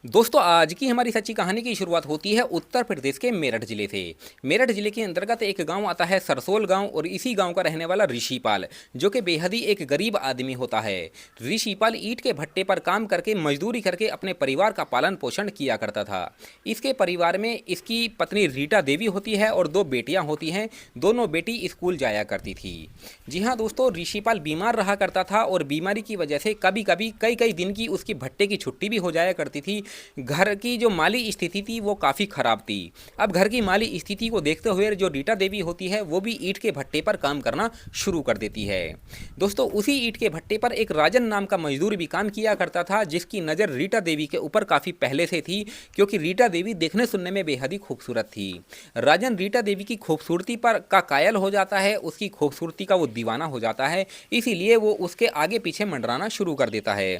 दोस्तों आज की हमारी सच्ची कहानी की शुरुआत होती है उत्तर प्रदेश के मेरठ जिले से। मेरठ जिले के अंतर्गत एक गांव आता है सरसोल गांव और इसी गांव का रहने वाला ऋषिपाल जो कि बेहद ही एक गरीब आदमी होता है। ऋषिपाल ईंट के भट्टे पर काम करके मजदूरी करके अपने परिवार का पालन पोषण किया करता था। इसके परिवार में इसकी पत्नी रीटा देवी होती है और दो बेटियां होती हैं। दोनों बेटी स्कूल जाया करती थी। जी हाँ दोस्तों, ऋषिपाल बीमार रहा करता था और बीमारी की वजह से कभी कभी कई कई दिन की उसकी भट्टे की छुट्टी भी हो जाया करती थी। घर की जो माली स्थिति थी वो काफ़ी ख़राब थी। अब घर की माली स्थिति को देखते हुए जो रीटा देवी होती है वो भी ईंट के भट्टे पर काम करना शुरू कर देती है। दोस्तों उसी ईंट के भट्टे पर एक राजन नाम का मजदूर भी काम किया करता था जिसकी नज़र रीटा देवी के ऊपर काफ़ी पहले से थी, क्योंकि रीटा देवी देखने सुनने में बेहद ही खूबसूरत थी। राजन रीटा देवी की खूबसूरती पर का कायल हो जाता है, उसकी खूबसूरती का वो दीवाना हो जाता है, इसीलिए वो उसके आगे पीछे मंडराना शुरू कर देता है।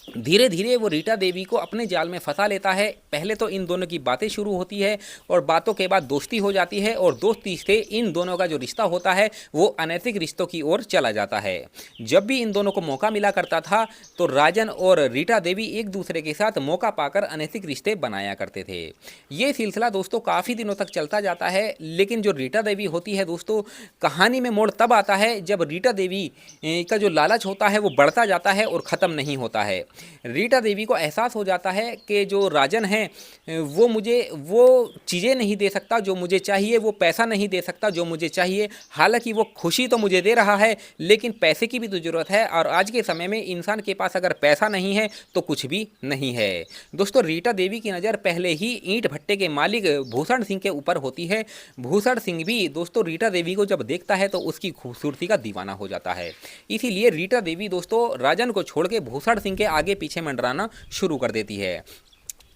धीरे धीरे वो रीटा देवी को अपने जाल में फंसा लेता है। पहले तो इन दोनों की बातें शुरू होती है और बातों के बाद दोस्ती हो जाती है और दोस्ती से इन दोनों का जो रिश्ता होता है वो अनैतिक रिश्तों की ओर चला जाता है। जब भी इन दोनों को मौका मिला करता था तो राजन और रीटा देवी एक दूसरे के साथ मौका पाकर अनैतिक रिश्ते बनाया करते थे। ये सिलसिला दोस्तों काफ़ी दिनों तक चलता जाता है, लेकिन जो रीटा देवी होती है दोस्तों, कहानी में मोड़ तब आता है जब रीटा देवी का जो लालच होता है वो बढ़ता जाता है और ख़त्म नहीं होता है। रीटा देवी को एहसास हो जाता है कि जो राजन है वो मुझे वो चीज़ें नहीं दे सकता जो मुझे चाहिए, वो पैसा नहीं दे सकता जो मुझे चाहिए। हालांकि वो खुशी तो मुझे दे रहा है, लेकिन पैसे की भी तो ज़रूरत है और आज के समय में इंसान के पास अगर पैसा नहीं है तो कुछ भी नहीं है। दोस्तों रीटा देवी की नज़र पहले ही ईंट भट्टे के मालिक भूषण सिंह के ऊपर होती है। भूषण सिंह भी दोस्तों रीटा देवी को जब देखता है तो उसकी खूबसूरती का दीवाना हो जाता है। इसीलिए रीटा देवी दोस्तों राजन को छोड़ के भूषण सिंह के आगे पीछे मंडराना शुरू कर देती है।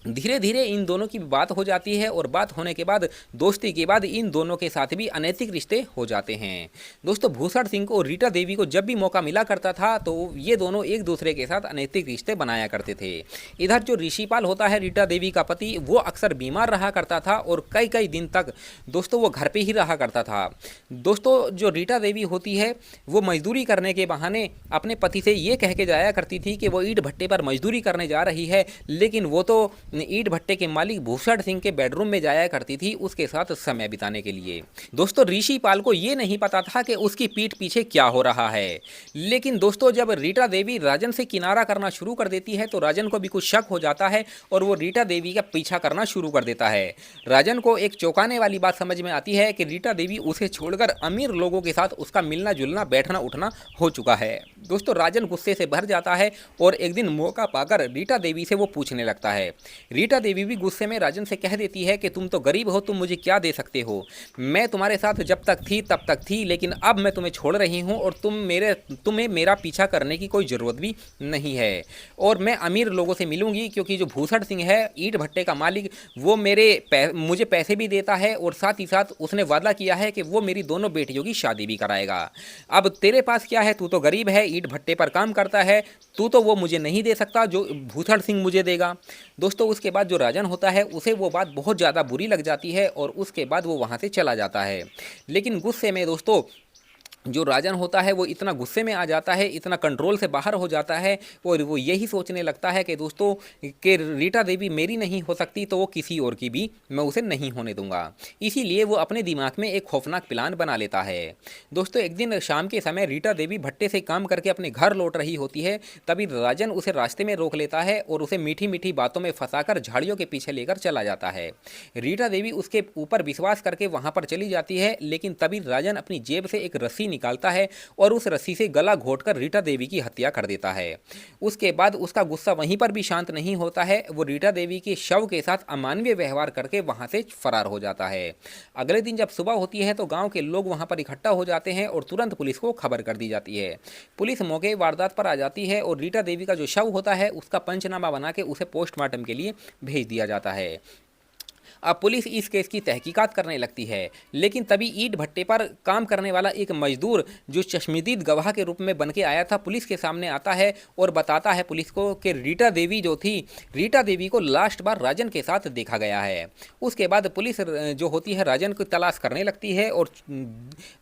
धीरे धीरे इन दोनों की बात हो जाती है और बात होने के बाद दोस्ती के बाद इन दोनों के साथ भी अनैतिक रिश्ते हो जाते हैं। दोस्तों भूषण सिंह को रीटा देवी को जब भी मौका मिला करता था तो ये दोनों एक दूसरे के साथ अनैतिक रिश्ते बनाया करते थे। इधर जो ऋषिपाल होता है रीटा देवी का पति, वो अक्सर बीमार रहा करता था और कई कई दिन तक दोस्तों वो घर पर ही रहा करता था। दोस्तों जो रीटा देवी होती है वो मजदूरी करने के बहाने अपने पति से ये कह के जाया करती थी कि वो ईंट भट्टे पर मजदूरी करने जा रही है, लेकिन वो तो ईंट भट्टे के मालिक भूषण सिंह के बेडरूम में जाया करती थी उसके साथ समय बिताने के लिए। दोस्तों ऋषिपाल को ये नहीं पता था कि उसकी पीठ पीछे क्या हो रहा है, लेकिन दोस्तों जब रीटा देवी राजन से किनारा करना शुरू कर देती है तो राजन को भी कुछ शक हो जाता है और वो रीटा देवी का पीछा करना शुरू कर देता है। राजन को एक चौंकाने वाली बात समझ में आती है कि रीटा देवी उसे छोड़कर अमीर लोगों के साथ उसका मिलना जुलना बैठना उठना हो चुका है। दोस्तों राजन गुस्से से भर जाता है और एक दिन मौका पाकर रीटा देवी से वो पूछने लगता है। रीटा देवी भी गुस्से में राजन से कह देती है कि तुम तो गरीब हो, तुम मुझे क्या दे सकते हो। मैं तुम्हारे साथ जब तक थी तब तक थी, लेकिन अब मैं तुम्हें छोड़ रही हूँ और तुम्हें मेरा पीछा करने की कोई ज़रूरत भी नहीं है। और मैं अमीर लोगों से मिलूंगी, क्योंकि जो भूषण सिंह है ईंट भट्टे का मालिक, वो मुझे पैसे भी देता है और साथ ही साथ उसने वादा किया है कि वो मेरी दोनों बेटियों की शादी भी कराएगा। अब तेरे पास क्या है, तू तो गरीब है, ईंट भट्टे पर काम करता है, तू तो वो मुझे नहीं दे सकता जो भूषण सिंह मुझे देगा। दोस्तों उसके बाद जो राजन होता है उसे वो बात बहुत ज़्यादा बुरी लग जाती है और उसके बाद वो वहाँ से चला जाता है। लेकिन गुस्से में दोस्तों जो राजन होता है वो इतना गुस्से में आ जाता है, इतना कंट्रोल से बाहर हो जाता है और वो यही सोचने लगता है कि दोस्तों कि रीटा देवी मेरी नहीं हो सकती तो वो किसी और की भी मैं उसे नहीं होने दूंगा। इसीलिए वो अपने दिमाग में एक खौफनाक प्लान बना लेता है। दोस्तों एक दिन शाम के समय रीटा देवी भट्टे से काम करके अपने घर लौट रही होती है, तभी राजन उसे रास्ते में रोक लेता है और उसे मीठी मीठी बातों में फंसाकर झाड़ियों के पीछे लेकर चला जाता है। रीटा देवी उसके ऊपर विश्वास करके वहाँ पर चली जाती है, लेकिन तभी राजन अपनी जेब से एक रस्सी निकालता है और उस रस्सी से गला घोंटकर रीटा देवी की हत्या कर देता है। उसके बाद उसका गुस्सा वहीं पर भी शांत नहीं होता है, वो रीटा देवी के शव के साथ अमानवीय व्यवहार करके वहां से फरार हो जाता है। अगले दिन जब सुबह होती है तो गांव के लोग वहां पर इकट्ठा हो जाते हैं और तुरंत पुलिस को खबर कर दी जाती है। पुलिस मौके वारदात पर आ जाती है और रीटा देवी का जो शव होता है उसका पंचनामा बना के उसे पोस्टमार्टम के लिए भेज दिया जाता है। अब पुलिस इस केस की तहकीकात करने लगती है, लेकिन तभी ईंट भट्टे पर काम करने वाला एक मजदूर जो चश्मदीद गवाह के रूप में बन के आया था पुलिस के सामने आता है और बताता है पुलिस को कि रीटा देवी जो थी, रीटा देवी को लास्ट बार राजन के साथ देखा गया है। उसके बाद पुलिस जो होती है राजन को तलाश करने लगती है और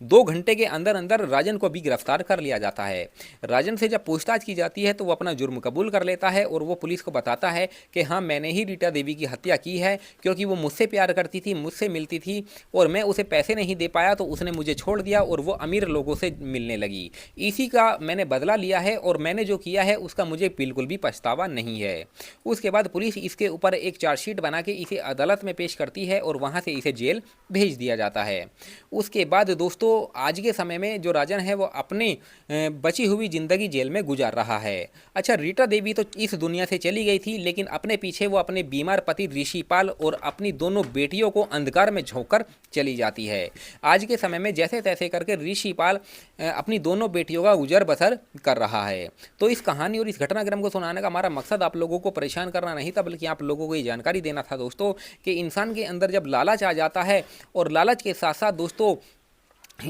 2 घंटे के अंदर अंदर राजन को भी गिरफ्तार कर लिया जाता है। राजन से जब पूछताछ की जाती है तो वो अपना जुर्म कबूल कर लेता है और वो पुलिस को बताता है कि हाँ, मैंने ही रीटा देवी की हत्या की है, क्योंकि वो मुझसे प्यार करती थी, मुझसे मिलती थी और मैं उसे पैसे नहीं दे पाया तो उसने मुझे छोड़ दिया और वो अमीर लोगों से मिलने लगी। इसी का मैंने बदला लिया है और मैंने जो किया है उसका मुझे बिल्कुल भी पछतावा नहीं है। उसके बाद पुलिस इसके ऊपर एक चार्जशीट बना के इसे अदालत में पेश करती है और वहाँ से इसे जेल भेज दिया जाता है। उसके बाद दोस्तों आज के समय में जो राजन है वो अपनी बची हुई ज़िंदगी जेल में गुजार रहा है। अच्छा, रीटा देवी तो इस दुनिया से चली गई थी, लेकिन अपने पीछे वो अपने बीमार पति ऋषिपाल और अपनी दोनों बेटियों को अंधकार में झोंककर चली जाती है। आज के समय में जैसे तैसे करके ऋषिपाल अपनी दोनों बेटियों का गुजर बसर कर रहा है। तो इस कहानी और इस घटनाक्रम को सुनाने का हमारा मकसद आप लोगों को परेशान करना नहीं था, बल्कि आप लोगों को ये जानकारी देना था दोस्तों कि इंसान के अंदर जब लालच आ जाता है और लालच के साथ साथ दोस्तों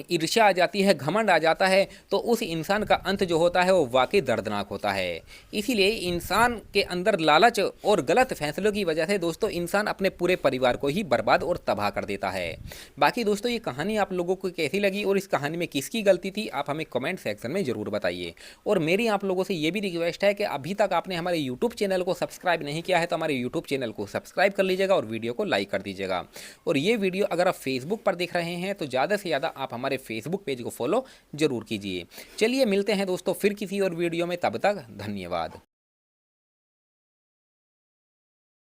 ईर्ष्या आ जाती है, घमंड आ जाता है, तो उस इंसान का अंत जो होता है वो वाकई दर्दनाक होता है। इसीलिए इंसान के अंदर लालच और गलत फैसलों की वजह से दोस्तों इंसान अपने पूरे परिवार को ही बर्बाद और तबाह कर देता है। बाकी दोस्तों ये कहानी आप लोगों को कैसी लगी और इस कहानी में किसकी गलती थी, आप हमें कमेंट सेक्शन में ज़रूर बताइए। और मेरी आप लोगों से ये भी रिक्वेस्ट है कि अभी तक आपने हमारे यूट्यूब चैनल को सब्सक्राइब नहीं किया है तो हमारे यूट्यूब चैनल को सब्सक्राइब कर लीजिएगा और वीडियो को लाइक कर दीजिएगा। और ये वीडियो अगर आप फेसबुक पर देख रहे हैं तो ज़्यादा से ज़्यादा आप हमारे फेसबुक पेज को फॉलो जरूर कीजिए। चलिए मिलते हैं दोस्तों फिर किसी और वीडियो में, तब तक धन्यवाद।